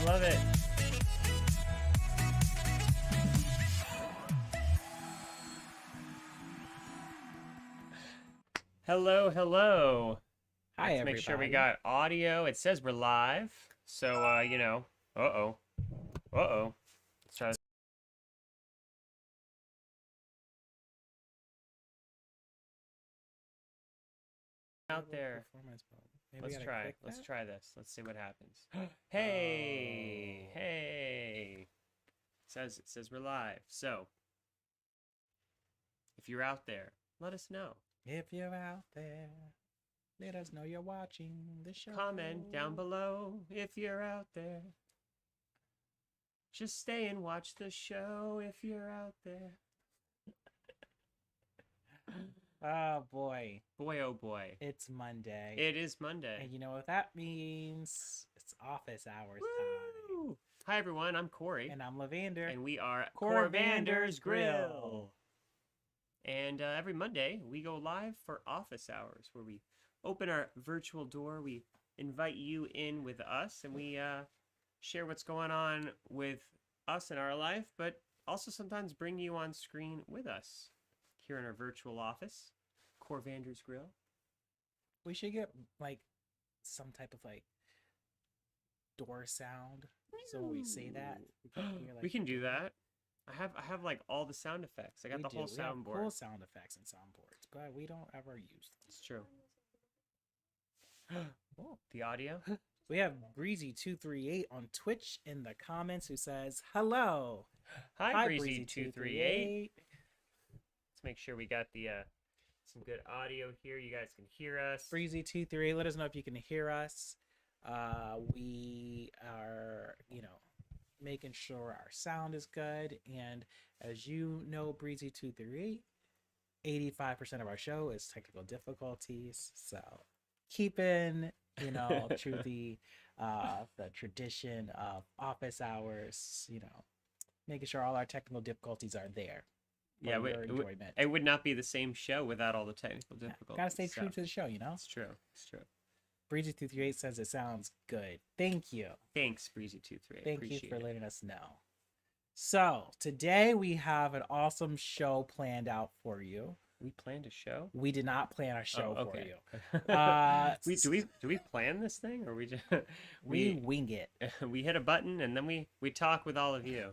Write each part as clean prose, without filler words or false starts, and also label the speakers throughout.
Speaker 1: I love it. Hello, hello.
Speaker 2: Hi,
Speaker 1: Let's make sure we
Speaker 2: everybody.
Speaker 1: got audio. It says we're live. So, uh-oh. Uh-oh. Let's try this out there.
Speaker 2: Maybe
Speaker 1: Let's
Speaker 2: I gotta
Speaker 1: try.
Speaker 2: click
Speaker 1: Let's
Speaker 2: that?
Speaker 1: try this. Let's see what happens. Hey,
Speaker 2: Oh.
Speaker 1: hey. It says we're live. So, if you're out there, let us know.
Speaker 2: If you're out there, let us know you're watching the show.
Speaker 1: Comment down below if you're out there. Just stay and watch the show if you're out there.
Speaker 2: Oh boy,
Speaker 1: Boy, oh boy.
Speaker 2: it's Monday.
Speaker 1: It is Monday.
Speaker 2: And you know what that means? It's office hours
Speaker 1: Woo! Hi, everyone. I'm Corey.
Speaker 2: time. And I'm Lavander.
Speaker 1: And we are
Speaker 2: Corvander's
Speaker 1: Corvander's Grill. And every Monday, we go live for office hours where we open our virtual door. We invite you in with us and we share what's going on with us in our life, but also sometimes bring you on screen with us here in our virtual office, Corvander's Grill.
Speaker 2: We should get like some type of like door sound. So when we say that,
Speaker 1: We can do that. I have like all the sound effects. I got the whole
Speaker 2: We have
Speaker 1: soundboard.
Speaker 2: cool sound effects and soundboards, but we don't ever use them.
Speaker 1: It's true. The audio.
Speaker 2: We have Breezy238 on Twitch in the comments who says, hello.
Speaker 1: Hi, Breezy238. Let's make sure we got the some good audio here. You guys can hear us.
Speaker 2: Breezy238, let us know if you can hear us. We are, making sure our sound is good. And as you know, Breezy238, 85% of our show is technical difficulties. So keeping, true the tradition of office hours, making sure all our technical difficulties are there.
Speaker 1: Yeah, it would not be the same show without all the technical difficulties.
Speaker 2: Gotta stay true to the show,
Speaker 1: It's true. It's true.
Speaker 2: Breezy238 says it sounds good. Thank you.
Speaker 1: Thanks, Breezy238.
Speaker 2: Thank you for letting us know. So today we have an awesome show planned out for you.
Speaker 1: We planned a show?
Speaker 2: We did not plan our show for
Speaker 1: you. Do we plan this thing or we just
Speaker 2: we wing it?
Speaker 1: We hit a button and then we talk with all of you.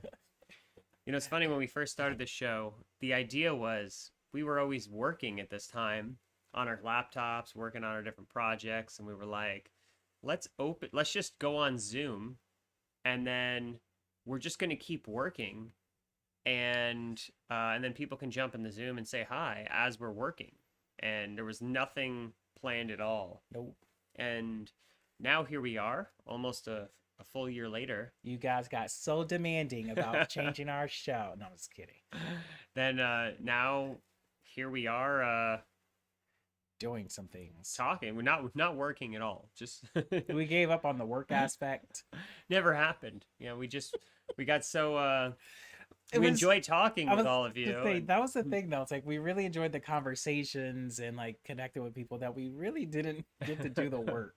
Speaker 1: It's funny, when we first started the show, the idea was we were always working at this time on our laptops, working on our different projects, and we were like, let's just go on Zoom, and then we're just going to keep working, and then people can jump in the Zoom and say hi as we're working. And there was nothing planned at all.
Speaker 2: Nope.
Speaker 1: And now here we are, almost a full year later.
Speaker 2: You guys got so demanding about changing our show. No, I'm just kidding.
Speaker 1: Then now here we are
Speaker 2: doing some things.
Speaker 1: Talking. We're not working at all. Just
Speaker 2: we gave up on the work aspect.
Speaker 1: Never happened. We got so we enjoy talking with all of you.
Speaker 2: That was the thing though. It's like we really enjoyed the conversations and like connecting with people that we really didn't get to do the work.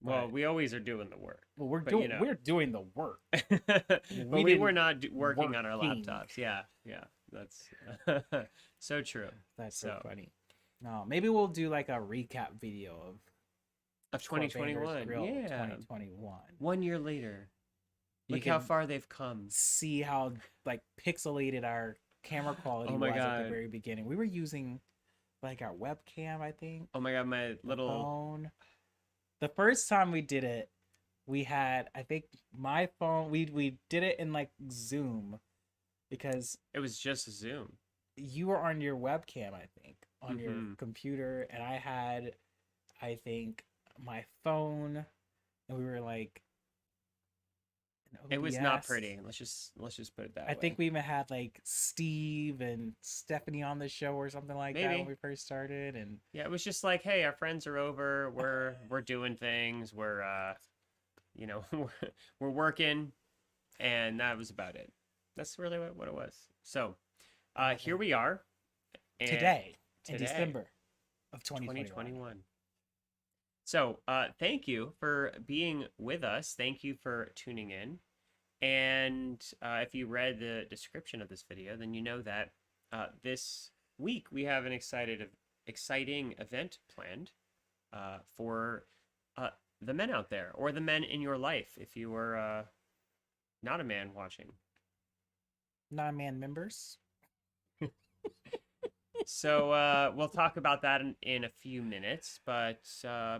Speaker 1: Well, we always are doing the work.
Speaker 2: Well, we're doing the work.
Speaker 1: But we were not working on our laptops. Yeah. That's so true.
Speaker 2: That's so funny. No, maybe we'll do like a recap video
Speaker 1: of 2021. Yeah,
Speaker 2: 2021.
Speaker 1: 1 year later. Look how far they've come.
Speaker 2: See how like pixelated our camera quality was at the very beginning. We were using like our webcam, I think.
Speaker 1: Oh my god, my little
Speaker 2: phone. The first time we did it, we had, I think, my phone. We did it in like Zoom because
Speaker 1: it was just Zoom.
Speaker 2: You were on your webcam, I think, on your computer, and I had, I think, my phone, and we were like,
Speaker 1: it was not pretty. Let's just put it that way.
Speaker 2: I think we even had like Steve and Stephanie on the show or something like that when we first started, and
Speaker 1: yeah, it was just like, hey, our friends are over. We're doing things. We're we're working, and that was about it. That's really what it was. So. Here we are.
Speaker 2: Today, in December of 2021.
Speaker 1: So, thank you for being with us. Thank you for tuning in. And if you read the description of this video, then you know that this week we have an exciting event planned for uh, the men out there, or the men in your life, if you were not a man watching.
Speaker 2: Non-man members.
Speaker 1: So we'll talk about that in a few minutes. But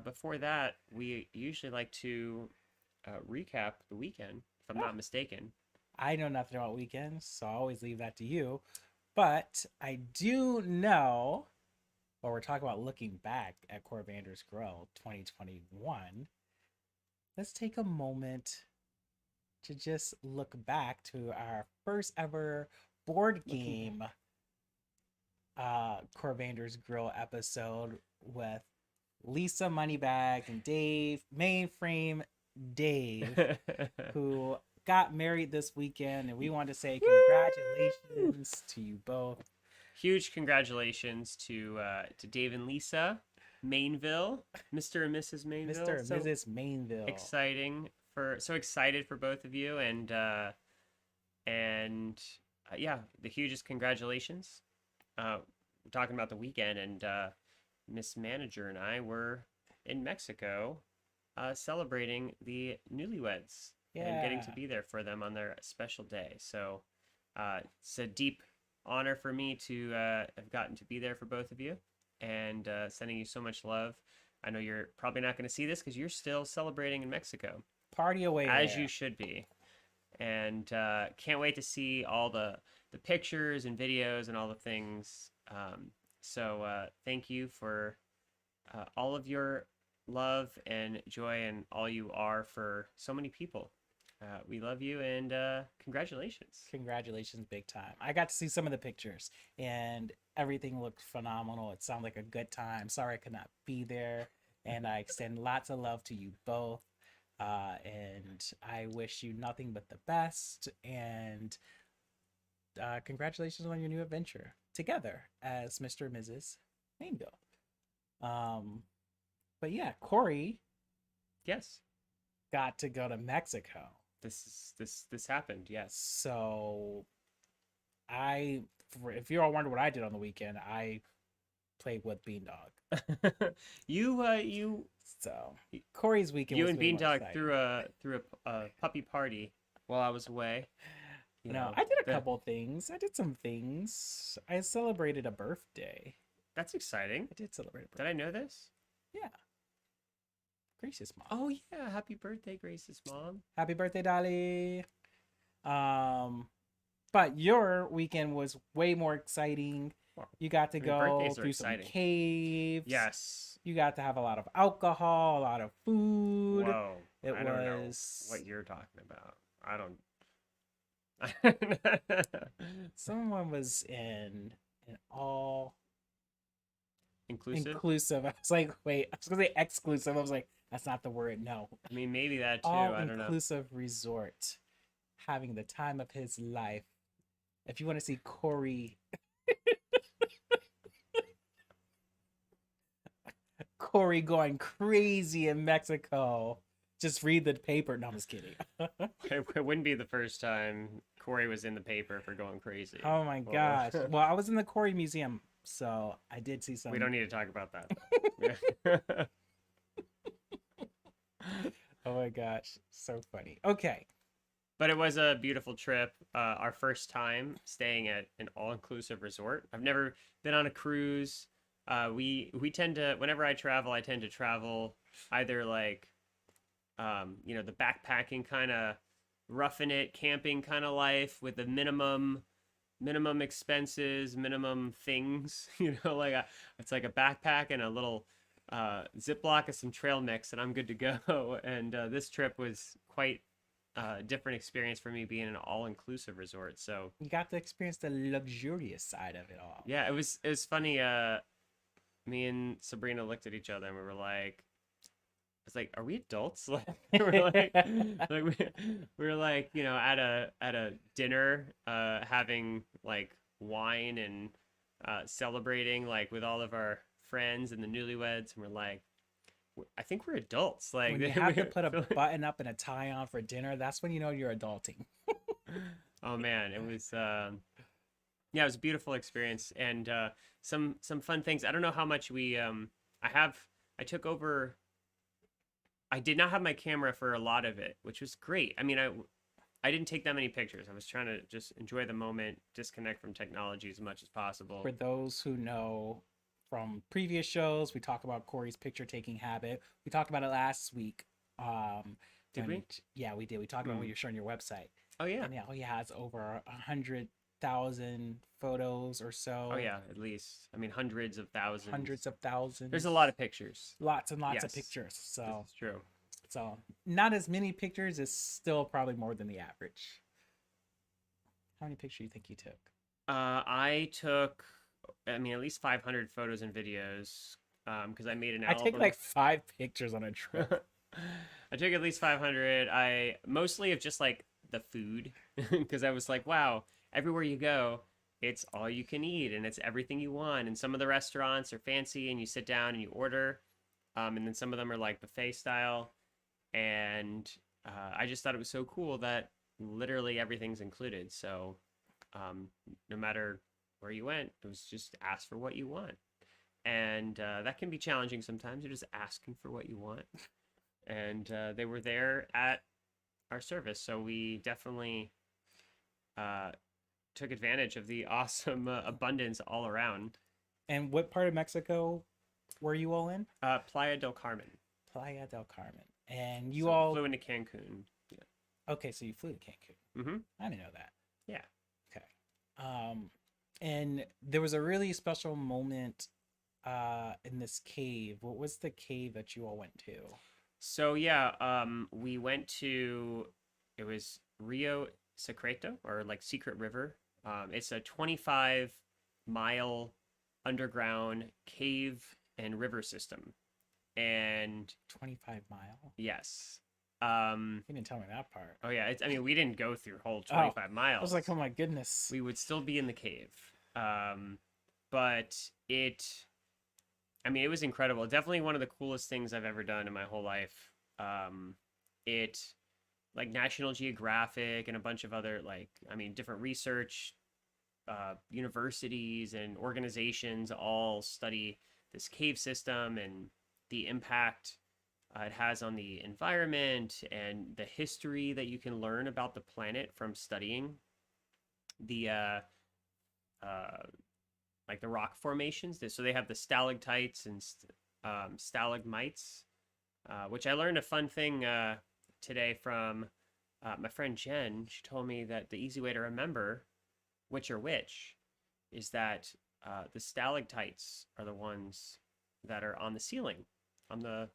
Speaker 1: before that, we usually like to recap the weekend, if I'm not mistaken.
Speaker 2: I know nothing about weekends, so I always leave that to you. But I do know, well, we're talking about looking back at Corvander's Grill 2021. Let's take a moment to just look back to our first ever board game Corvander's Grill episode with Lisa Moneybags and Dave, Mainframe Dave, who got married this weekend, and we want to say congratulations to you both.
Speaker 1: Huge congratulations to Dave and Lisa Mainville, Mr. and Mrs. Mainville.
Speaker 2: Mr. and Mrs. Mainville.
Speaker 1: So excited for both of you, and yeah, the hugest congratulations. We're talking about the weekend, and Miss Manager and I were in Mexico celebrating the newlyweds and getting to be there for them on their special day. So it's a deep honor for me to have gotten to be there for both of you, and sending you so much love. I know you're probably not going to see this because you're still celebrating in Mexico.
Speaker 2: Party away
Speaker 1: as
Speaker 2: there.
Speaker 1: You should be. And can't wait to see all the pictures and videos and all the things. So thank you for all of your love and joy and all you are for so many people. We love you, and congratulations.
Speaker 2: Congratulations, big time. I got to see some of the pictures, and everything looked phenomenal. It sounded like a good time. Sorry I could not be there, and I extend lots of love to you both. And I wish you nothing but the best, and congratulations on your new adventure together as Mr. and Mrs. Mainville. But yeah, Corey
Speaker 1: Yes,
Speaker 2: got to go to Mexico.
Speaker 1: this happened. Yes.
Speaker 2: So if you all wonder what I did on the weekend, I played with Beandog.
Speaker 1: you
Speaker 2: So Corey's weekend.
Speaker 1: you
Speaker 2: was
Speaker 1: and
Speaker 2: way more
Speaker 1: Beandog
Speaker 2: exciting.
Speaker 1: threw a puppy party while I was away. You
Speaker 2: No,
Speaker 1: know,
Speaker 2: I did a
Speaker 1: the-
Speaker 2: couple things. I did some things. I celebrated a birthday.
Speaker 1: That's exciting.
Speaker 2: I did celebrate a
Speaker 1: Did
Speaker 2: birthday.
Speaker 1: I know this?
Speaker 2: Yeah. Grace's mom.
Speaker 1: Oh yeah, happy birthday, Grace's mom.
Speaker 2: Happy birthday, Dolly. But your weekend was way more exciting.
Speaker 1: Well,
Speaker 2: You got to
Speaker 1: I mean,
Speaker 2: go
Speaker 1: birthdays are
Speaker 2: through some
Speaker 1: exciting.
Speaker 2: caves.
Speaker 1: Yes.
Speaker 2: You got to have a lot of alcohol, a lot of food.
Speaker 1: Whoa.
Speaker 2: It
Speaker 1: I don't know
Speaker 2: was
Speaker 1: what you're talking about. I don't.
Speaker 2: someone was in an all
Speaker 1: Inclusive.
Speaker 2: inclusive. I was like, wait, I was gonna say exclusive. I was like, that's not the word. No,
Speaker 1: I mean, maybe that too.
Speaker 2: all
Speaker 1: I don't know.
Speaker 2: inclusive resort, having the time of his life. If you want to see Corey, Corey going crazy in Mexico, just read the paper. No, I'm just kidding.
Speaker 1: It wouldn't be the first time Corey was in the paper for going crazy.
Speaker 2: Oh my
Speaker 1: Well,
Speaker 2: gosh. Well, I was in the Corey Museum, so I did see some.
Speaker 1: We don't need to talk about that.
Speaker 2: Oh my gosh, so funny. Okay.
Speaker 1: But it was a beautiful trip. Our first time staying at an all-inclusive resort. I've never been on a cruise. We tend to, whenever I tend to travel either like, the backpacking kind of roughing it, camping kind of life with the minimum expenses, minimum things. It's like a backpack and a little Ziploc of some trail mix, and I'm good to go. And this trip was quite different experience for me, being an all-inclusive resort. So
Speaker 2: You got to experience the luxurious side of it all.
Speaker 1: yeah, it was funny. Me and Sabrina looked at each other and we were like, it's like, are we adults? Like we were like at a dinner, having like wine and celebrating like with all of our friends and the newlyweds, and we're like, I think we're adults. Like
Speaker 2: When you have to put a button up and a tie on for dinner, that's when you know you're adulting.
Speaker 1: oh man, it was yeah, it was a beautiful experience and some fun things. I don't know how much we I took over. I did not have my camera for a lot of it, which was great. I mean, I didn't take that many pictures. I was trying to just enjoy the moment, disconnect from technology as much as possible.
Speaker 2: For those who know from previous shows, we talk about Corey's picture taking habit. We talked about it last week.
Speaker 1: Did we?
Speaker 2: Yeah, we did. We talked about what you're showing your website.
Speaker 1: Oh yeah.
Speaker 2: And now he has over 100,000 photos or so.
Speaker 1: Oh yeah, at least. I mean, hundreds of thousands.
Speaker 2: Hundreds of thousands.
Speaker 1: There's a lot of pictures.
Speaker 2: Lots and lots of
Speaker 1: Yes.
Speaker 2: pictures. So
Speaker 1: It's true.
Speaker 2: so not as many pictures is still probably more than the average. How many pictures do you think you took?
Speaker 1: I took, I mean, at least 500 photos and videos, because I made an
Speaker 2: I
Speaker 1: album.
Speaker 2: take like 5 pictures on a trip.
Speaker 1: I took at least 500. I mostly of just like the food, because I was like, wow, everywhere you go, it's all you can eat and it's everything you want. And some of the restaurants are fancy and you sit down and you order, and then some of them are like buffet style. And I just thought it was so cool that literally everything's included. So no matter where you went, it was just ask for what you want. And that can be challenging sometimes. You're just asking for what you want. And they were there at our service. So we definitely took advantage of the awesome abundance all around.
Speaker 2: And what part of Mexico were you all in?
Speaker 1: Playa del Carmen.
Speaker 2: Playa del Carmen. And you
Speaker 1: So
Speaker 2: all
Speaker 1: flew into Cancun. Yeah.
Speaker 2: Okay, so you flew to Cancun.
Speaker 1: Mm-hmm.
Speaker 2: I didn't know that.
Speaker 1: Yeah.
Speaker 2: Okay. And there was a really special moment in this cave. What was the cave that you all went to?
Speaker 1: So yeah, we went to, it was Rio Secreto, or like Secret River. It's a 25-mile underground cave and river system. And
Speaker 2: 25 mile?
Speaker 1: yes.
Speaker 2: You didn't tell me that part.
Speaker 1: Oh yeah, I mean, we didn't go through whole 25 miles.
Speaker 2: I was like, oh my goodness.
Speaker 1: We would still be in the cave. But I mean, it was incredible. Definitely one of the coolest things I've ever done in my whole life. It, like National Geographic and a bunch of other, like, I mean, different research, universities and organizations all study this cave system and the impact it has on the environment and the history that you can learn about the planet from studying the like the rock formations. So they have the stalactites and stalagmites, which I learned a fun thing today from my friend Jen. She told me that the easy way to remember which are which is that the stalactites are the ones that are on the ceiling, on the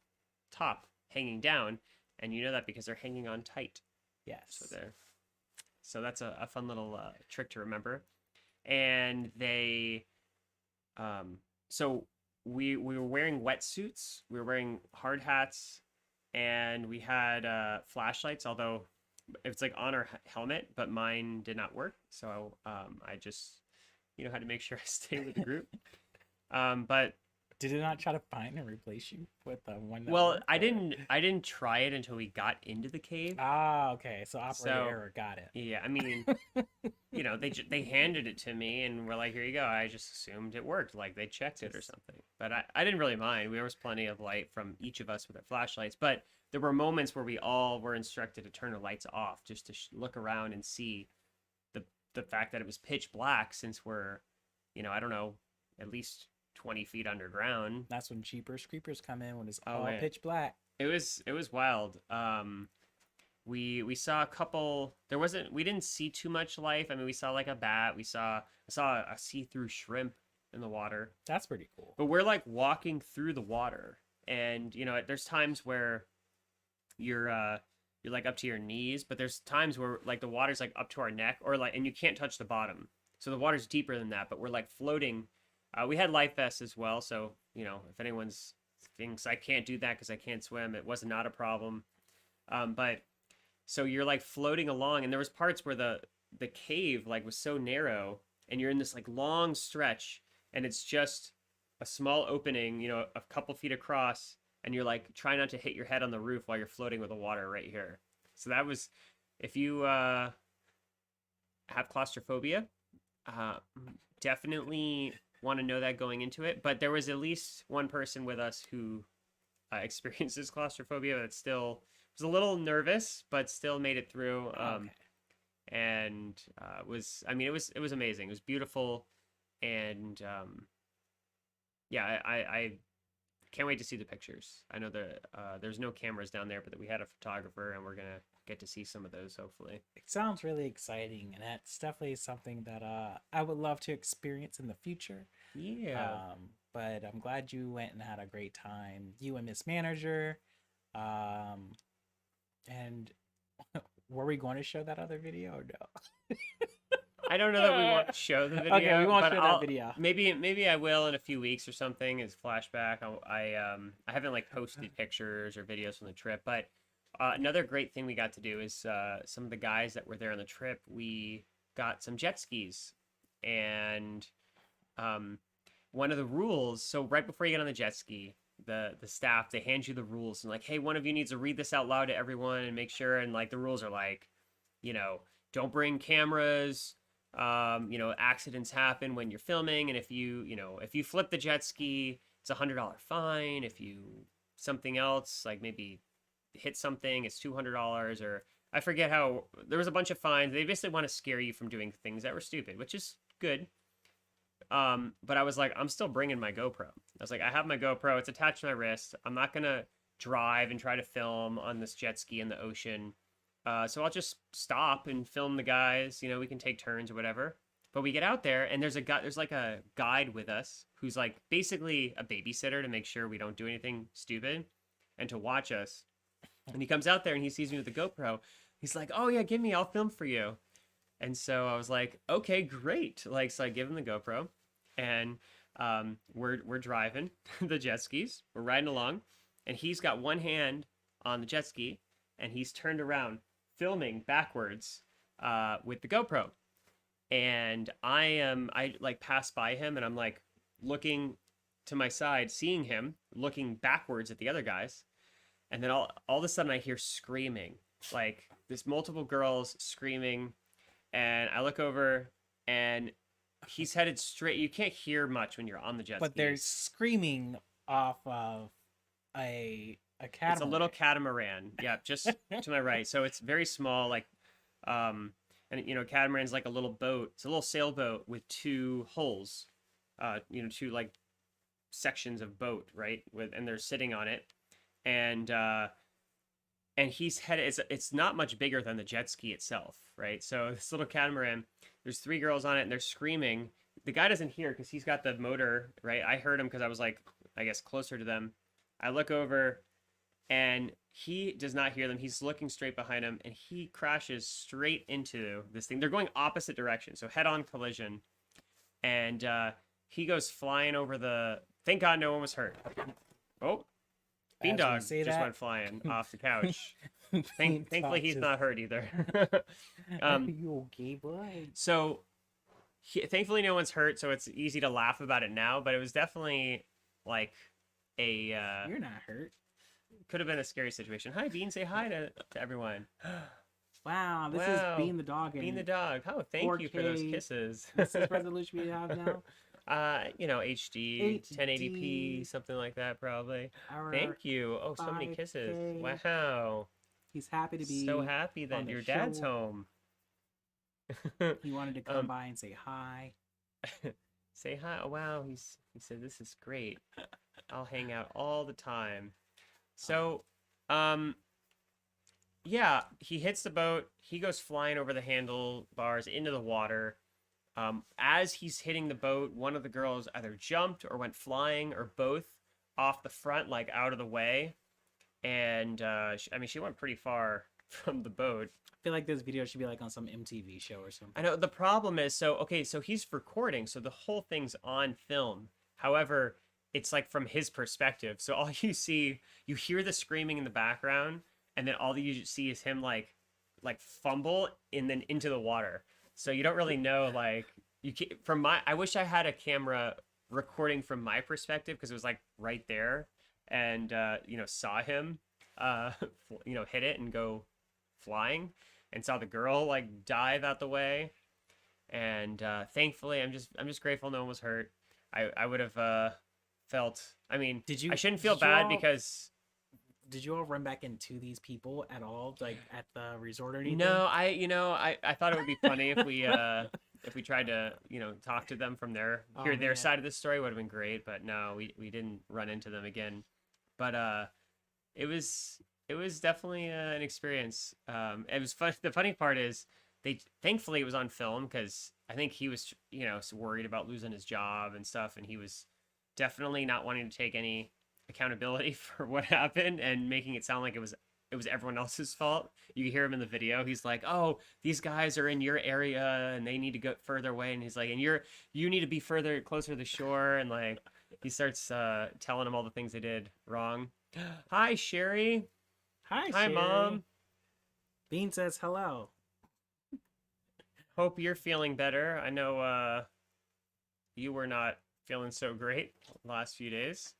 Speaker 1: top, hanging down, and you know that because they're hanging on tight.
Speaker 2: Yes.
Speaker 1: So that's a fun little trick to remember. And they, so we were wearing wetsuits, we were wearing hard hats, and we had flashlights. Although it's like on our helmet, but mine did not work. So I just, had to make sure I stay with the group. But
Speaker 2: did it not try to find and replace you with the one?
Speaker 1: Well, I didn't try it until we got into the cave.
Speaker 2: Ah, okay. So operator error, got it.
Speaker 1: Yeah, I mean, they handed it to me and were like, "Here you go." I just assumed it worked, like they checked it or something. But I didn't really mind. There was plenty of light from each of us with our flashlights. But there were moments where we all were instructed to turn the lights off just to look around and see the fact that it was pitch black, since we're, I don't know, at least 20 feet underground.
Speaker 2: That's when Jeepers Creepers come in, when it's all
Speaker 1: man.
Speaker 2: pitch black.
Speaker 1: It was wild. We saw a couple. We didn't see too much life. I mean, we saw like a bat. I saw a see-through shrimp in the water.
Speaker 2: That's pretty cool.
Speaker 1: But we're like walking through the water, and there's times where you're like up to your knees, but there's times where like the water's like up to our neck, or like, and you can't touch the bottom. So the water's deeper than that, but we're like floating. We had life vests as well, so if anyone's thinks I can't do that because I can't swim, it was not a problem. But so you're like floating along, and there was parts where the cave like was so narrow, and you're in this like long stretch, and it's just a small opening, a couple feet across, and you're like trying not to hit your head on the roof while you're floating with the water right here. So that was, if you have claustrophobia, uh, definitely want to know that going into it. But there was at least one person with us who experiences claustrophobia that still was a little nervous, but still made it through.
Speaker 2: Okay.
Speaker 1: And was, I mean, it was amazing. It was beautiful, and yeah, I can't wait to see the pictures. I know that there's no cameras down there, but that we had a photographer, and we're gonna get to see some of those hopefully.
Speaker 2: It sounds really exciting, and that's definitely something that I would love to experience in the future.
Speaker 1: Yeah.
Speaker 2: But I'm glad you went and had a great time. You and Miss Manager. And were we going to show that other video or no?
Speaker 1: I don't know that we want to show the video.
Speaker 2: Okay, we won't
Speaker 1: but
Speaker 2: show that video.
Speaker 1: Maybe I will in a few weeks or something as flashback. I haven't like posted pictures or videos from the trip, but another great thing we got to do is some of the guys that were there on the trip, we got some jet skis, and one of the rules. So right before you get on the jet ski, the staff, they hand you the rules and like, hey, one of you needs to read this out loud to everyone and make sure. And like the rules are like, don't bring cameras. Accidents happen when you're filming, and if you flip the jet ski, it's $100 fine. If you something else, like maybe hit something, it's $200, or I forget how. There was a bunch of fines. They basically want to scare you from doing things that were stupid, which is good. But I was like, I'm still bringing my GoPro. I was like, I have my GoPro. It's attached to my wrist. I'm not gonna drive and try to film on this jet ski in the ocean. So I'll just stop and film the guys. We can take turns or whatever. But we get out there, and there's like a guide with us who's like basically a babysitter to make sure we don't do anything stupid and to watch us. And he comes out there and he sees me with the GoPro. He's like, "Oh yeah, give me. I'll film for you." And so I was like, "Okay, great." Like, so I give him the GoPro, and we're driving the jet skis. We're riding along, and he's got one hand on the jet ski, and he's turned around filming backwards with the GoPro. And I like pass by him, and I'm like looking to my side, seeing him looking backwards at the other guys. And then all of a sudden I hear screaming, like there's multiple girls screaming. And I look over, and he's headed straight. You can't hear much when you're on the jet
Speaker 2: But
Speaker 1: skis.
Speaker 2: they're screaming off of a catamaran.
Speaker 1: It's a little catamaran. Yeah, just to my right. So it's very small, like, and catamaran's like a little boat. It's a little sailboat with two holes, two like sections of boat, right? And they're sitting on it, and he's headed. It's not much bigger than the jet ski itself, right? So this little catamaran, there's three girls on it, and they're screaming. The guy doesn't hear because he's got the motor, right? I heard him because I was like, I guess, closer to them. I look over, and he does not hear them. He's looking straight behind him, and he crashes straight into this thing. They're going opposite direction, so head-on collision. And he goes flying over the... Thank God no one was hurt. Oh, Beandog just went flying off the couch. Thankfully, he's not hurt either.
Speaker 2: Are you okay, boy?
Speaker 1: So, thankfully, no one's hurt, so it's easy to laugh about it now, but it was definitely like a...
Speaker 2: You're not hurt.
Speaker 1: Could have been a scary situation. Hi, Bean. Say hi to everyone.
Speaker 2: Wow, this is Bean the dog.
Speaker 1: Bean the dog. Oh, thank you for those kisses.
Speaker 2: What's this resolution we have now?
Speaker 1: HD, 1080p, something like that, probably. Thank you. Oh, so many kisses. Wow.
Speaker 2: He's happy to be
Speaker 1: so happy that your dad's home.
Speaker 2: He wanted to come by and say hi.
Speaker 1: Say hi. Oh, wow. He said, this is great. I'll hang out all the time. So, yeah, he hits the boat. He goes flying over the handlebars into the water. As he's hitting the boat, one of the girls either jumped or went flying or both off the front, like out of the way. And, she went pretty far from the boat.
Speaker 2: I feel like this video should be like on some MTV show or something.
Speaker 1: I know. The problem is, so he's recording, so the whole thing's on film. However, it's like from his perspective. So all you see, you hear the screaming in the background, and then all you see is him like fumble and then into the water. So you don't really know, like, I wish I had a camera recording from my perspective because it was like right there. and saw him hit it and go flying, and saw the girl like dive out the way. And thankfully, I'm just grateful no one was hurt. I would have felt. I mean, I shouldn't feel bad because.
Speaker 2: Did you all run back into these people at all, like at the resort or anything?
Speaker 1: No, I thought it would be funny if we tried to talk to them from hear their side of the story. Would have been great, but no, we didn't run into them again. But it was definitely an experience. It was fun. The funny part is thankfully it was on film, because I think he was worried about losing his job and stuff, and he was definitely not wanting to take any accountability for what happened and making it sound like it was everyone else's fault. You hear him in the video. He's like, "Oh, these guys are in your area and they need to go further away." And he's like, "And you need to be closer to the shore." And like, he starts telling them all the things they did wrong. Hi, Sherry.
Speaker 2: Hi,
Speaker 1: Sherry. Mom.
Speaker 2: Bean says hello.
Speaker 1: Hope you're feeling better. I know you were not feeling so great the last few days.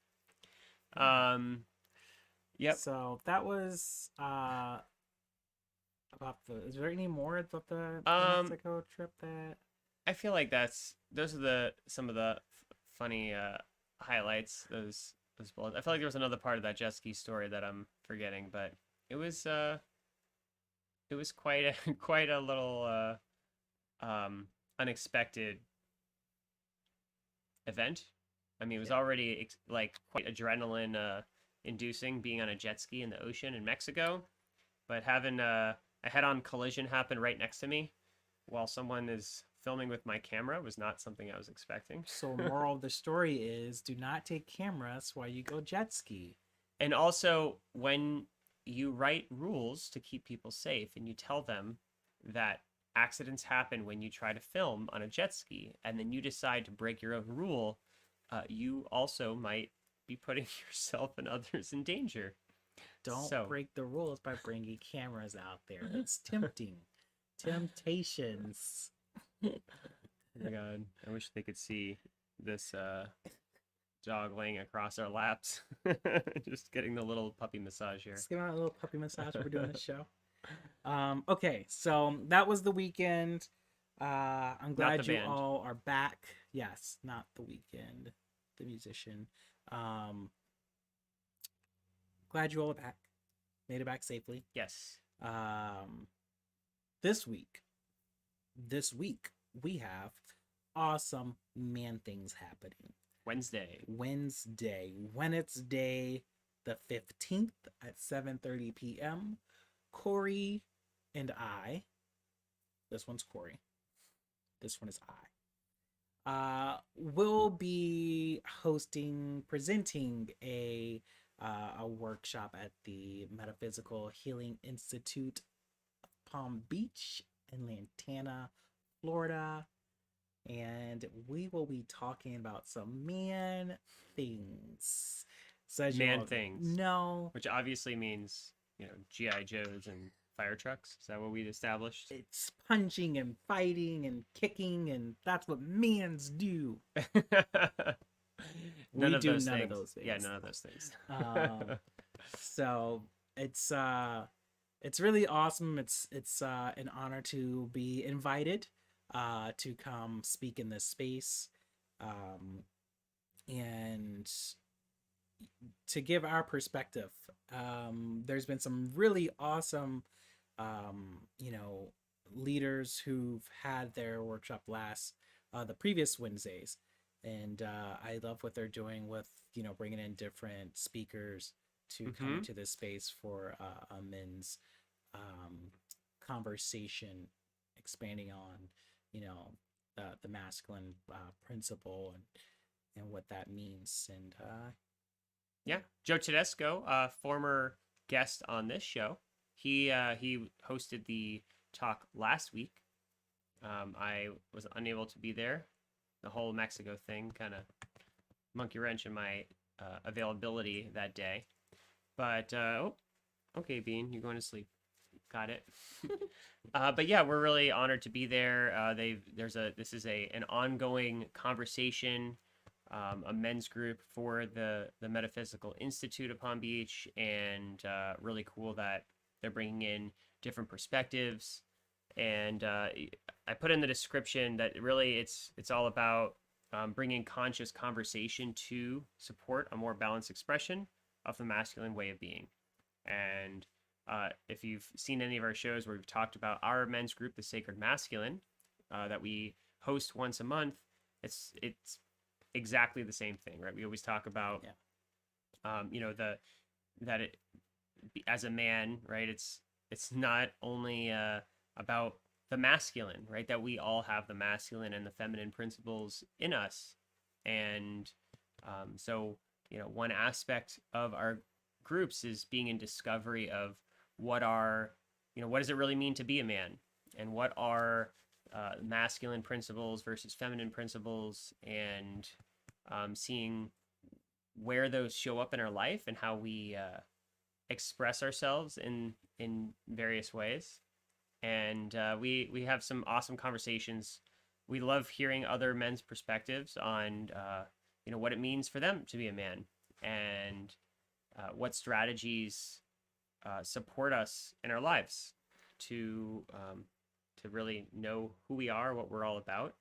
Speaker 1: Yep.
Speaker 2: So that was about is there any more about the Mexico trip that
Speaker 1: I feel like those are some of the funny highlights, those bullets. I feel like there was another part of that jet ski story that I'm forgetting, but it was quite a little unexpected event. I mean, it was already like quite adrenaline inducing being on a jet ski in the ocean in Mexico, but having a head-on collision happen right next to me while someone is filming with my camera was not something I was expecting.
Speaker 2: So moral of the story is, do not take cameras while you go jet ski.
Speaker 1: And also, when you write rules to keep people safe and you tell them that accidents happen when you try to film on a jet ski, and then you decide to break your own rule, you also might be putting yourself and others in danger.
Speaker 2: Don't break the rules by bringing cameras out there. It's tempting. Temptations.
Speaker 1: Oh my God. I wish they could see this dog laying across our laps. Just getting the little puppy massage here.
Speaker 2: Just giving out a little puppy massage while we're doing this show. Okay, so that was the weekend. I'm glad you all are back. Yes, not the weekend. The musician. Glad you all are back. Made it back safely.
Speaker 1: Yes.
Speaker 2: This week we have awesome man things happening. Wednesday, the 15th at 7:30 p.m. Corey and I. This one's Corey. This one is I. Will be presenting a workshop at the Metaphysical Healing Institute of Palm Beach in Lantana, Florida. And we will be talking about some man things. So
Speaker 1: things.
Speaker 2: No.
Speaker 1: Which obviously means, G.I. Joes and fire trucks. Is that what we established?
Speaker 2: It's punching and fighting and kicking, and that's what mans do.
Speaker 1: None of those things. Yeah, none of those things.
Speaker 2: So it's really awesome. It's an honor to be invited to come speak in this space, and to give our perspective. There's been some really awesome leaders who've had their workshop the previous Wednesdays, and I love what they're doing with bringing in different speakers to come into this space for a men's conversation, expanding on the masculine principle and what that means. And
Speaker 1: yeah, Joe Tedesco, former guest on this show, he hosted the talk last week. I was unable to be there. The whole Mexico thing kind of monkey wrench in my availability that day. But okay, Bean, you're going to sleep. Got it. But yeah, we're really honored to be there. This is an ongoing conversation a men's group for the Metaphysical Institute of Palm Beach, and really cool that they're bringing in different perspectives. And I put in the description that really it's all about bringing conscious conversation to support a more balanced expression of the masculine way of being. And if you've seen any of our shows where we've talked about our men's group, the Sacred Masculine, that we host once a month, it's exactly the same thing, right? We always talk about, you know, that it as a man, right? It's not only about the masculine, right? That we all have the masculine and the feminine principles in us, and so you know, one aspect of our groups is being in discovery of what are, you know, what does it really mean to be a man, and what are masculine principles versus feminine principles, and seeing where those show up in our life and how we express ourselves in various ways. And we have some awesome conversations. We love hearing other men's perspectives on you know, what it means for them to be a man, and what strategies support us in our lives to really know who we are, what we're all about,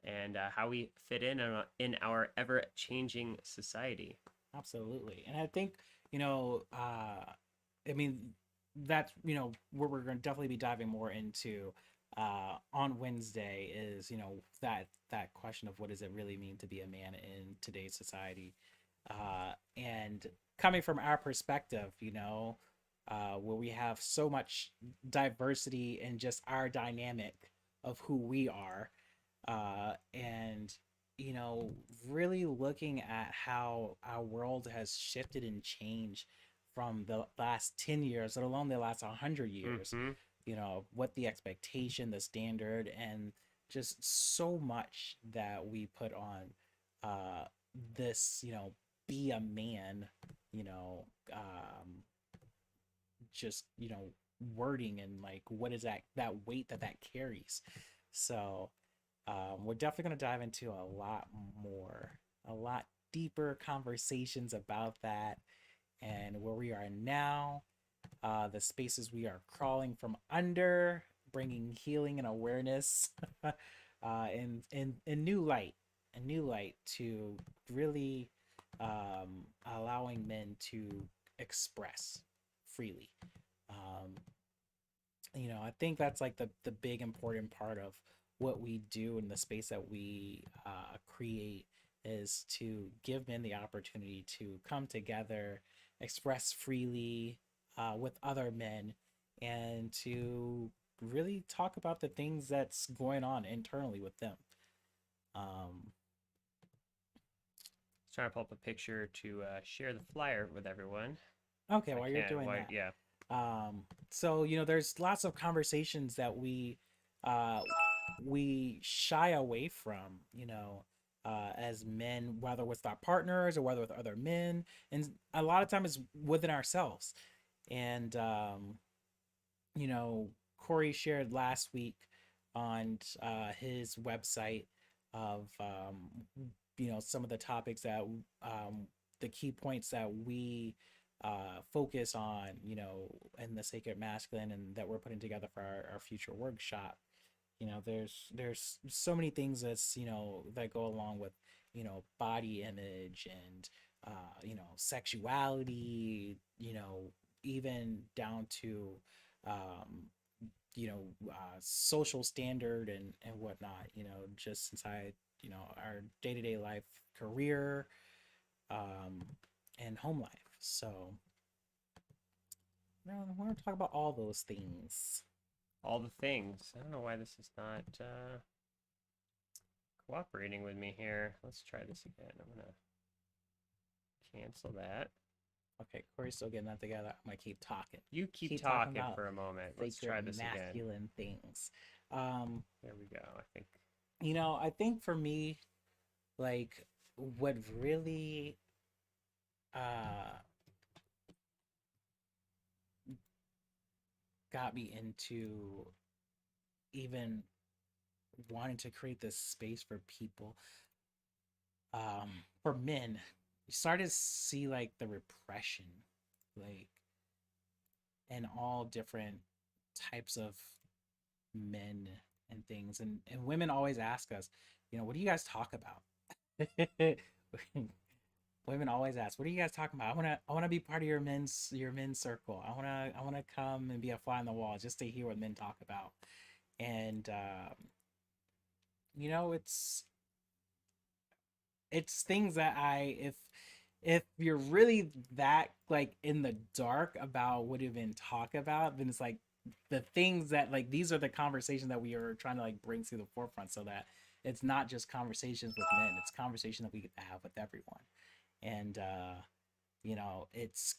Speaker 1: and how we fit in our ever changing society.
Speaker 2: Absolutely. And I think, you know, I mean, that's, you know, where we're going to definitely be diving more into on Wednesday is, you know, that question of what does it really mean to be a man in today's society. And coming from our perspective, you know, where we have so much diversity in just our dynamic of who we are, and you know, really looking at how our world has shifted and changed from the last 10 years, let alone the last 100 years.
Speaker 1: Mm-hmm.
Speaker 2: You know, what the expectation, the standard, and just so much that we put on this, you know, be a man, you know, just, you know, wording, and like what is that weight that carries. So we're definitely going to dive into a lot more, a lot deeper conversations about that, and where we are now, the spaces we are crawling from under, bringing healing and awareness, in new light, a new light to really allowing men to express freely. Um, you know, I think that's like the big important part of what we do in the space that we create, is to give men the opportunity to come together, express freely with other men, and to really talk about the things that's going on internally with them. Um,
Speaker 1: Trying to pull up a picture to share the flyer with everyone.
Speaker 2: okay,
Speaker 1: I
Speaker 2: while you're
Speaker 1: can.
Speaker 2: doing
Speaker 1: Why?
Speaker 2: that,
Speaker 1: Yeah.
Speaker 2: so you know, there's lots of conversations that uh, we shy away from, you know, as men, whether with our partners or whether with other men, and a lot of times it's within ourselves. And you know, Corey shared last week on his website of you know, some of the topics that the key points that we focus on, you know, in the Sacred Masculine, and that we're putting together for our future workshop. You know, there's so many things that's, you know, that go along with, you know, body image, and you know, sexuality, you know, even down to um you know, social standard and whatnot, you know, just inside, you know, our day-to-day life, career, um and home life. So you know, I want to talk about all those things.
Speaker 1: All the things. I don't know why this is not cooperating with me here. Let's try this again. I'm gonna cancel that.
Speaker 2: Okay, Corey's still getting that together. I'm gonna keep talking.
Speaker 1: You keep
Speaker 2: Talking
Speaker 1: talking
Speaker 2: about
Speaker 1: for a moment. Let's try
Speaker 2: sacred
Speaker 1: this again.
Speaker 2: masculine things.
Speaker 1: There we go. I think.
Speaker 2: You know, I think for me, like, what really uh got me into even wanting to create this space for people for men, you start to see like the repression, like in all different types of men and things, and women always ask us, what do you guys talk about? Women always ask, "What are you guys talking about? I wanna be part of your men's circle. I wanna come and be a fly on the wall just to hear what men talk about." And it's things that if you're really that like in the dark about what you've been talk about, then it's like the things that like these are the conversations that we are trying to like bring to the forefront, so that it's not just conversations with men, it's conversation that we get to have with everyone. And it's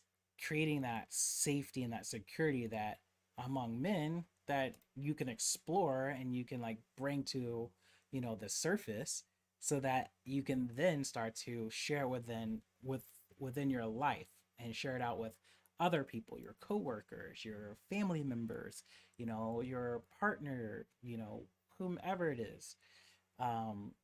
Speaker 2: creating that safety and that security that among men that you can explore and you can like bring to the surface, so that you can then start to share within your life and share it out with other people, your coworkers, your family members, your partner, whomever it is. um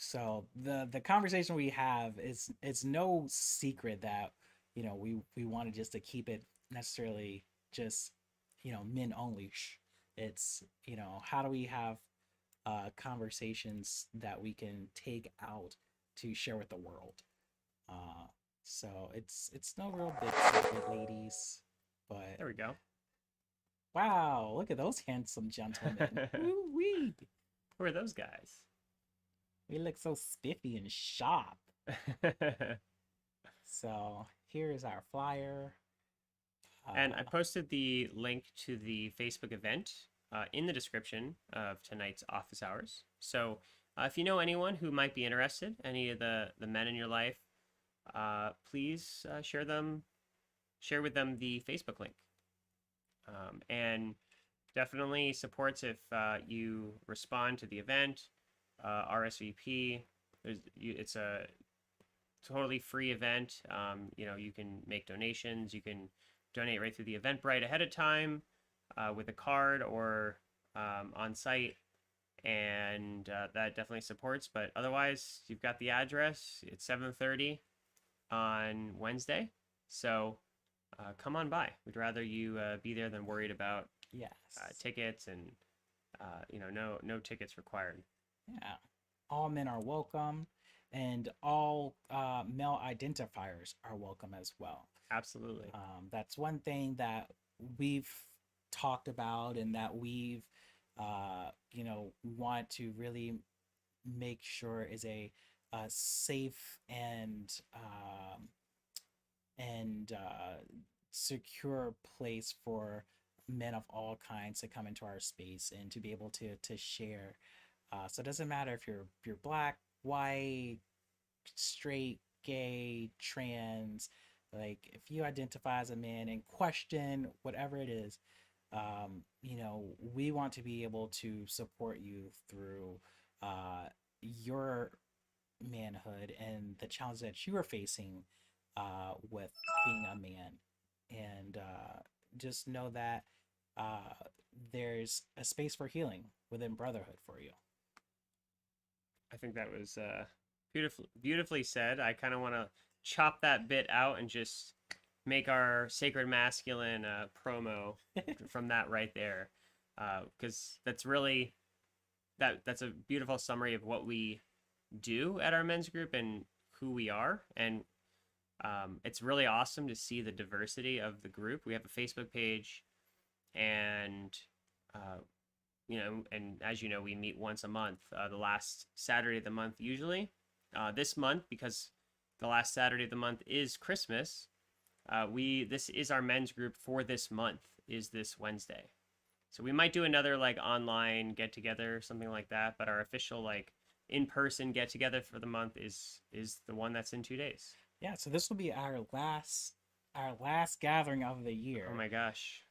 Speaker 2: so the conversation we have is, it's no secret that we wanted just to keep it necessarily just men only. It's how do we have conversations that we can take out to share with the world. uh so it's no real big secret, ladies, but
Speaker 1: There we go.
Speaker 2: wow, look at those handsome gentlemen. Woo-wee.
Speaker 1: Who are those guys?
Speaker 2: We look so spiffy and sharp. So here's our flyer.
Speaker 1: And I posted the link to the Facebook event in the description of tonight's office hours. So if you know anyone who might be interested, any of the men in your life, please share with them the Facebook link. And definitely supports if you respond to the event, RSVP. It's a totally free event. You can make donations. You can donate right through the Eventbrite ahead of time with a card or on site, and that definitely supports. But otherwise, you've got the address. It's 7:30 on Wednesday, so come on by. We'd rather you be there than worried about
Speaker 2: Yes.
Speaker 1: tickets, and no tickets required.
Speaker 2: Yeah. All men are welcome, and all male identifiers are welcome as well.
Speaker 1: Absolutely.
Speaker 2: That's one thing that we've talked about, and that we've, want to really make sure is a safe and secure place for men of all kinds to come into our space and to be able to share. So it doesn't matter if you're black, white, straight, gay, trans. Like if you identify as a man and question whatever it is, we want to be able to support you through your manhood and the challenge that you are facing with being a man. And just know that there's a space for healing within brotherhood for you.
Speaker 1: I think that was beautifully said. I kind of want to chop that bit out and just make our sacred masculine promo from that right there, because that's really that's a beautiful summary of what we do at our men's group and who we are. And it's really awesome to see the diversity of the group. We have a Facebook page, and and as you know, we meet once a month, the last Saturday of the month usually. This month, because the last Saturday of the month is Christmas, this is our men's group for this month, is this Wednesday. So we might do another like online get together, something like that, but our official like in-person get together for the month is the one that's in 2 days.
Speaker 2: Yeah, so this will be our last gathering of the year.
Speaker 1: Oh my gosh.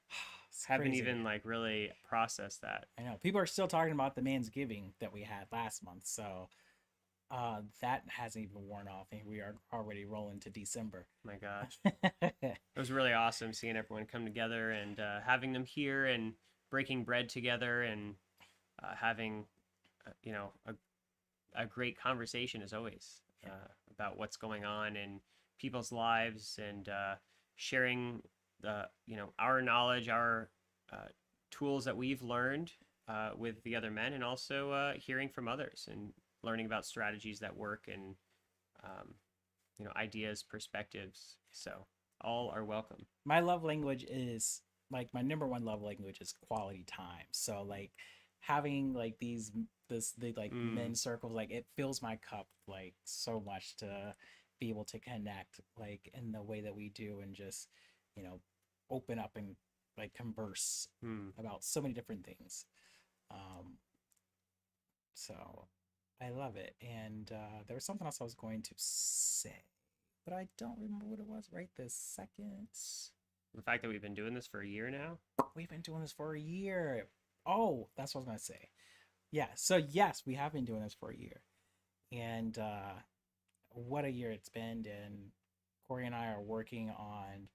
Speaker 2: It's
Speaker 1: Haven't
Speaker 2: crazy.
Speaker 1: even like really processed that.
Speaker 2: I know people are still talking about the Mansgiving that we had last month, so that hasn't even worn off, and we are already rolling to December.
Speaker 1: Oh my gosh. It was really awesome seeing everyone come together and having them here and breaking bread together and having a great conversation as always. about what's going on in people's lives, and sharing our knowledge, our tools that we've learned with the other men, and also hearing from others and learning about strategies that work, and um, ideas, perspectives. So all are welcome.
Speaker 2: My love language is like my number one love language is quality time. So like having like the like men's circles, like it fills my cup like so much to be able to connect like in the way that we do, and just open up and like converse about so many different things. um so I love it. And there was something else I was going to say, but I don't remember what it was right this second.
Speaker 1: The fact that we've been doing this for a year now.
Speaker 2: We've been doing this for a year. Oh, that's what I was gonna say. Yeah. So yes, we have been doing this for a year, and what a year it's been. And Corey and I are working on,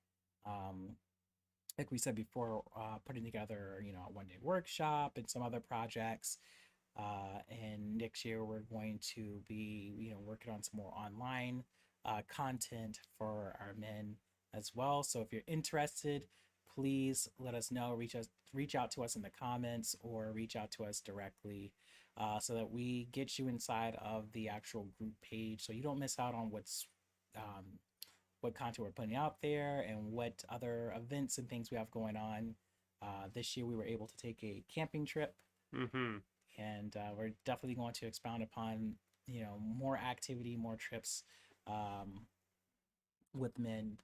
Speaker 2: like we said before, putting together a 1-day workshop and some other projects. And next year we're going to be working on some more online content for our men as well. So if you're interested, please let us know. Reach out to us in the comments, or reach out to us directly, so that we get you inside of the actual group page, so you don't miss out on what content we're putting out there, and what other events and things we have going on. This year we were able to take a camping trip, and we're definitely going to expound upon more activity, more trips with men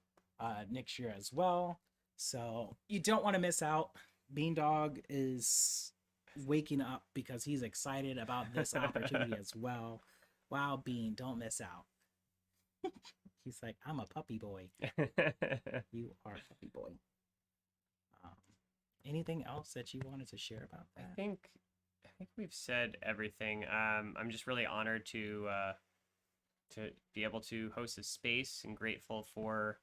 Speaker 2: next year as well. So you don't want to miss out. Beandog is waking up because he's excited about this opportunity as well. Wow, Bean, don't miss out. He's like, I'm a puppy boy. You are a puppy boy. Anything else that you wanted to share about that?
Speaker 1: I think we've said everything. I'm just really honored to be able to host this space, and grateful for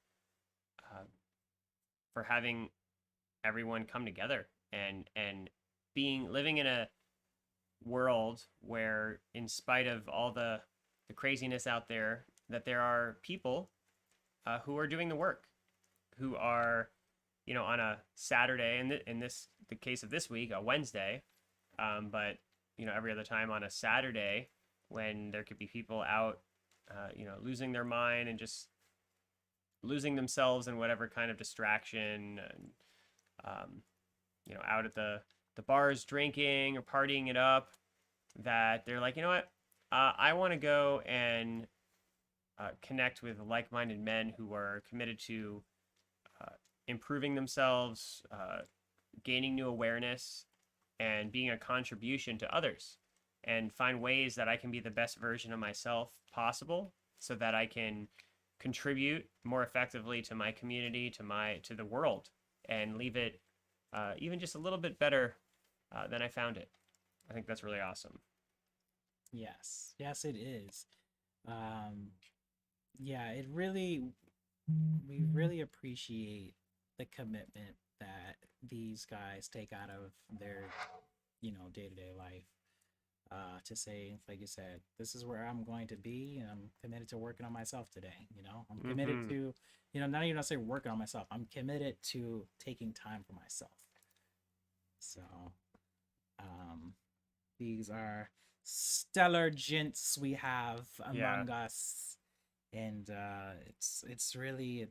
Speaker 1: having everyone come together, and living in a world where, in spite of all the craziness out there, that there are people who are doing the work, who are on a Saturday, and in the case of this week, a Wednesday, but every other time on a Saturday, when there could be people out losing their mind and just losing themselves in whatever kind of distraction, and out at the bars drinking or partying it up, that they're like, what, I want to go and connect with like-minded men who are committed to improving themselves, gaining new awareness, and being a contribution to others, and find ways that I can be the best version of myself possible, so that I can contribute more effectively to my community, to the world, and leave it even just a little bit better than I found it. I think that's really awesome.
Speaker 2: Yes, it is. Yeah, we really appreciate the commitment that these guys take out of their day-to-day life, to say, like you said, this is where I'm going to be, and I'm committed to working on myself today. I'm committed to not even say working on myself, I'm committed to taking time for myself. So these are stellar gents we have among us, and it's really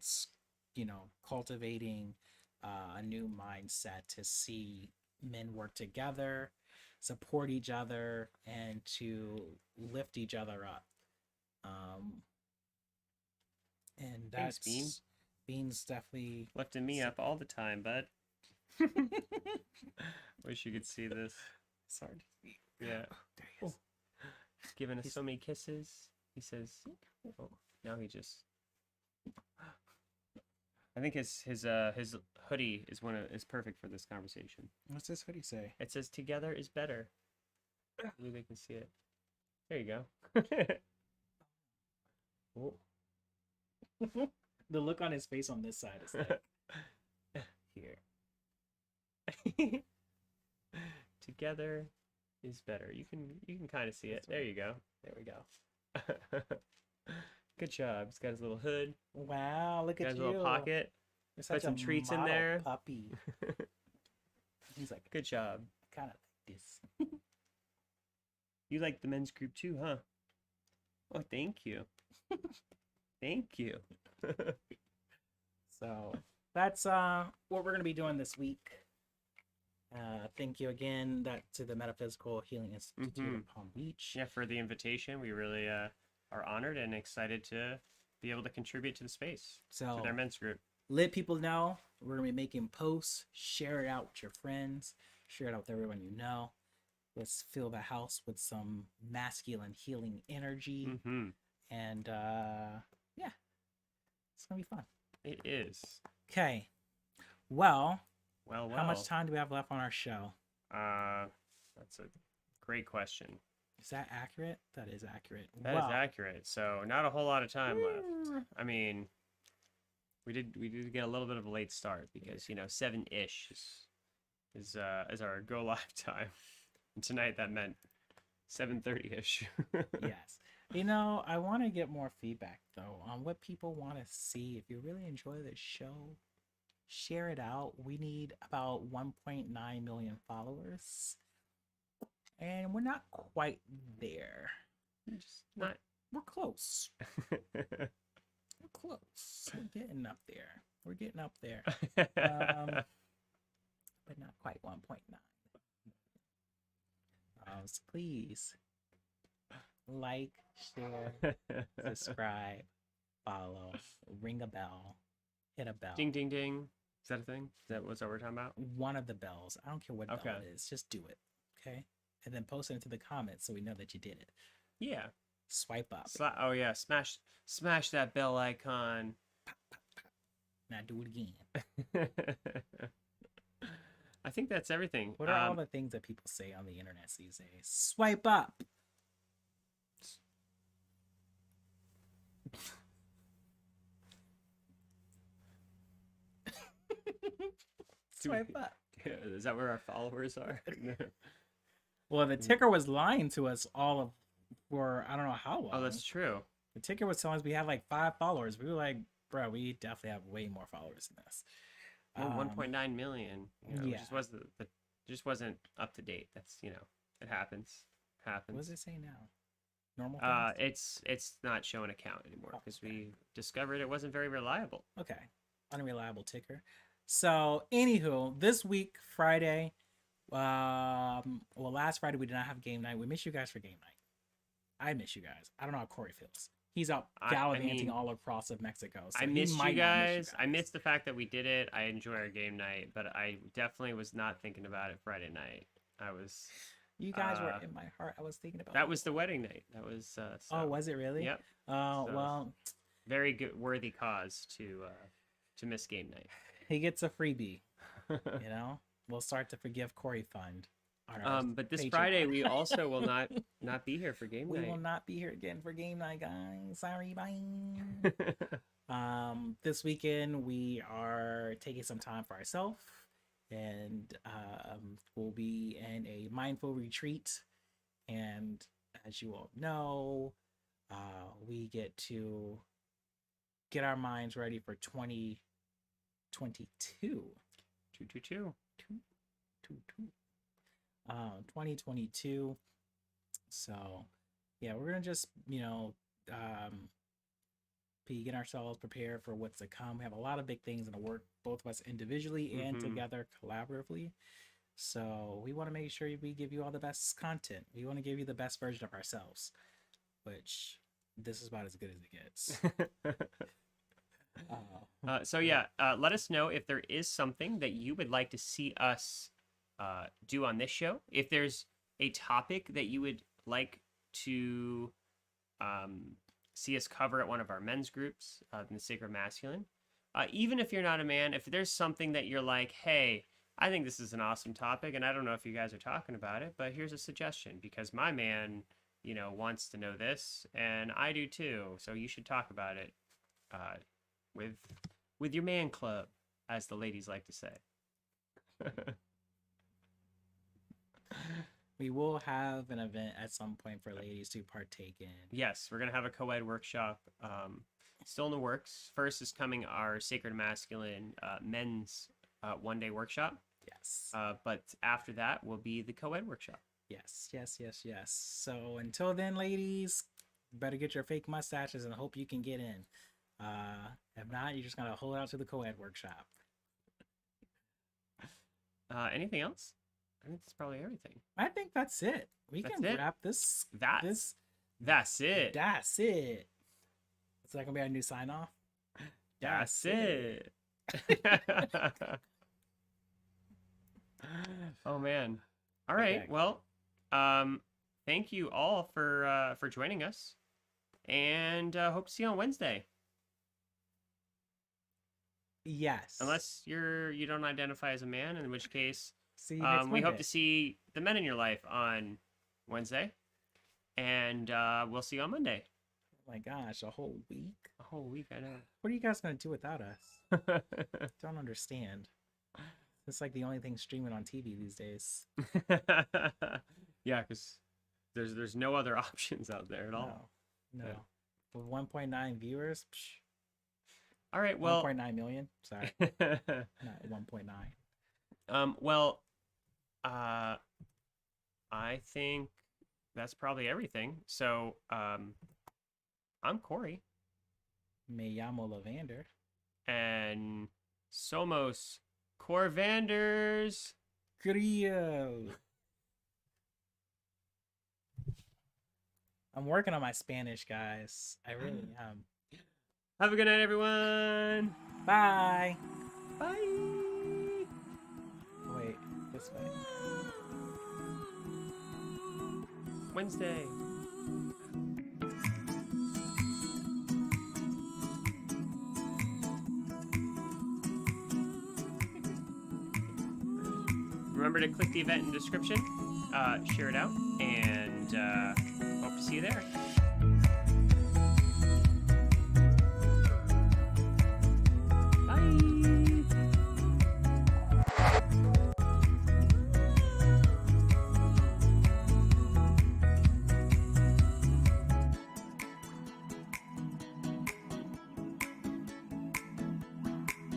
Speaker 2: cultivating a new mindset to see men work together, support each other, and to lift each other up. And that's
Speaker 1: Thanks,
Speaker 2: Bean's definitely
Speaker 1: lifting me up all the time, bud. Wish you could see this.
Speaker 2: Sorry.
Speaker 1: Yeah.
Speaker 2: There he is.
Speaker 1: Giving us so many kisses. He says, oh, now he just. I think his hoodie is perfect for this conversation.
Speaker 2: What's this hoodie say?
Speaker 1: It says "Together is better." Maybe they can see it. There you go. Oh.
Speaker 2: The look on his face on this side is like here.
Speaker 1: Together is better. You can kind of see it. There you go.
Speaker 2: There we go.
Speaker 1: Good job. He's got his little hood.
Speaker 2: Wow, look
Speaker 1: Got
Speaker 2: at
Speaker 1: his
Speaker 2: you.
Speaker 1: little pocket.
Speaker 2: You're
Speaker 1: Put
Speaker 2: such a
Speaker 1: some treats in
Speaker 2: model
Speaker 1: there.
Speaker 2: puppy. He's like,
Speaker 1: Good job.
Speaker 2: kind of like this.
Speaker 1: You like the men's group too, huh? Oh, thank you. Thank you.
Speaker 2: So that's what we're gonna be doing this week. Thank you again to the Metaphysical Healing Institute of Palm Beach.
Speaker 1: Yeah, for the invitation. We really are honored and excited to be able to contribute to the space
Speaker 2: So
Speaker 1: to their men's group.
Speaker 2: let people know we're gonna be making posts. Share it out with your friends. Share it out with everyone you know. Let's fill the house with some masculine healing energy. And yeah, it's gonna be fun.
Speaker 1: It is.
Speaker 2: Okay. Well,
Speaker 1: Well.
Speaker 2: how much time do we have left on our show?
Speaker 1: That's a great question.
Speaker 2: Is that accurate? That is accurate.
Speaker 1: That is accurate. So not a whole lot of time left. I mean, we did get a little bit of a late start because 7-ish is our go live time, and tonight that meant 7:30-ish.
Speaker 2: Yes. I want to get more feedback though on what people want to see. If you really enjoy the show, share it out. We need about 1.9 million followers, and we're not quite there.
Speaker 1: Just not.
Speaker 2: We're close. We're close. We're getting up there. We're getting up there. But not quite 1.9. So please like, share, subscribe, follow, ring a bell, hit a bell.
Speaker 1: Ding ding ding. Is that a thing? Is that what we're talking about?
Speaker 2: One of the bells. I don't care what bell
Speaker 1: Okay.
Speaker 2: it is. Just do it. Okay? And then post it into the comments so we know that you did it.
Speaker 1: Yeah.
Speaker 2: Swipe up.
Speaker 1: Oh yeah. Smash that bell icon.
Speaker 2: Now do it again.
Speaker 1: I think that's everything.
Speaker 2: What are all the things that people say on the internet these days? Swipe up. Swipe up.
Speaker 1: Is that where our followers are?
Speaker 2: Well, the ticker was lying to us for I don't know how long.
Speaker 1: Oh, that's true.
Speaker 2: The ticker was telling us we had like 5 followers. We were like, bro, we definitely have way more followers than this.
Speaker 1: Well, 1.9 million.
Speaker 2: Yeah.
Speaker 1: Just wasn't up to date. That's it happens.
Speaker 2: What does it say now? Normal.
Speaker 1: It's not showing a count anymore because we discovered it wasn't very reliable.
Speaker 2: Okay, unreliable ticker. So, anywho, this week Friday, last Friday we did not have game night. We miss you guys for game night. I miss you guys. I don't know how Corey feels. He's out gallivanting all across of Mexico. So
Speaker 1: I miss you guys. I miss the fact that we did it. I enjoy our game night, but I definitely was not thinking about it Friday night. I was.
Speaker 2: You guys were in my heart. I was thinking about
Speaker 1: that. Was the wedding night. That was. So,
Speaker 2: oh, was it really?
Speaker 1: Yep.
Speaker 2: Well,
Speaker 1: very good, worthy cause to miss game night.
Speaker 2: He gets a freebie. We'll start the Forgive Corey Fund.
Speaker 1: But this Friday we also will not be here for game night.
Speaker 2: We will not be here again for game night, guys. Sorry, bye. This weekend we are taking some time for ourselves, and we'll be in a mindful retreat. And as you all know, we get to get our minds ready for 2022.
Speaker 1: 222.
Speaker 2: 2022. So yeah, we're gonna just be getting ourselves prepared for what's to come. We have a lot of big things in the work, both of us individually and together collaboratively. So we want to make sure we give you all the best content. We want to give you the best version of ourselves, which this is about as good as it gets.
Speaker 1: So yeah, let us know if there is something that you would like to see us do on this show. If there's a topic that you would like to see us cover at one of our men's groups in the Sacred Masculine. Even if you're not a man, if there's something that you're like, hey, I think this is an awesome topic, and I don't know if you guys are talking about it, but here's a suggestion, because my man, wants to know this, and I do too, so you should talk about it with your man club, as the ladies like to say.
Speaker 2: We will have an event at some point for ladies to partake in.
Speaker 1: Yes, we're gonna have a co-ed workshop. Still in the works. First is coming our Sacred Masculine men's 1-day workshop.
Speaker 2: Yes.
Speaker 1: But after that will be the co-ed workshop.
Speaker 2: Yes. So until then, ladies, better get your fake mustaches and hope you can get in. If not, you're just gonna hold out to the co-ed workshop.
Speaker 1: Anything else? I think that's probably everything.
Speaker 2: I think that's it. We
Speaker 1: That's
Speaker 2: can
Speaker 1: it?
Speaker 2: wrap this.
Speaker 1: That's it.
Speaker 2: That's it. Is that gonna be our new sign off?
Speaker 1: That's it. Oh man. All right.
Speaker 2: Okay.
Speaker 1: Well, thank you all for joining us, and hope to see you on Wednesday.
Speaker 2: Yes.
Speaker 1: Unless you don't identify as a man, in which case
Speaker 2: see you next
Speaker 1: we hope
Speaker 2: Monday.
Speaker 1: to see the men in your life on Wednesday, and we'll see you on Monday.
Speaker 2: Oh my gosh, a whole week.
Speaker 1: A whole week, I
Speaker 2: What are you guys gonna do without us?
Speaker 1: know.
Speaker 2: Don't understand. It's like the only thing streaming on TV these days.
Speaker 1: Yeah, because there's no other options out there at all.
Speaker 2: No.
Speaker 1: Yeah.
Speaker 2: With 1.9 viewers.
Speaker 1: All right, well,
Speaker 2: 1.9 million. Sorry, not 1.9.
Speaker 1: Well, I think that's probably everything. So, I'm Corey,
Speaker 2: Me llamo Lavander.
Speaker 1: and Somos Corvanders.
Speaker 2: Crio. I'm working on my Spanish, guys. I really am.
Speaker 1: Have a good night, everyone.
Speaker 2: Bye.
Speaker 1: Bye.
Speaker 2: Wait, this way.
Speaker 1: Wednesday. Remember to click the event in the description, share it out, and hope to see you there.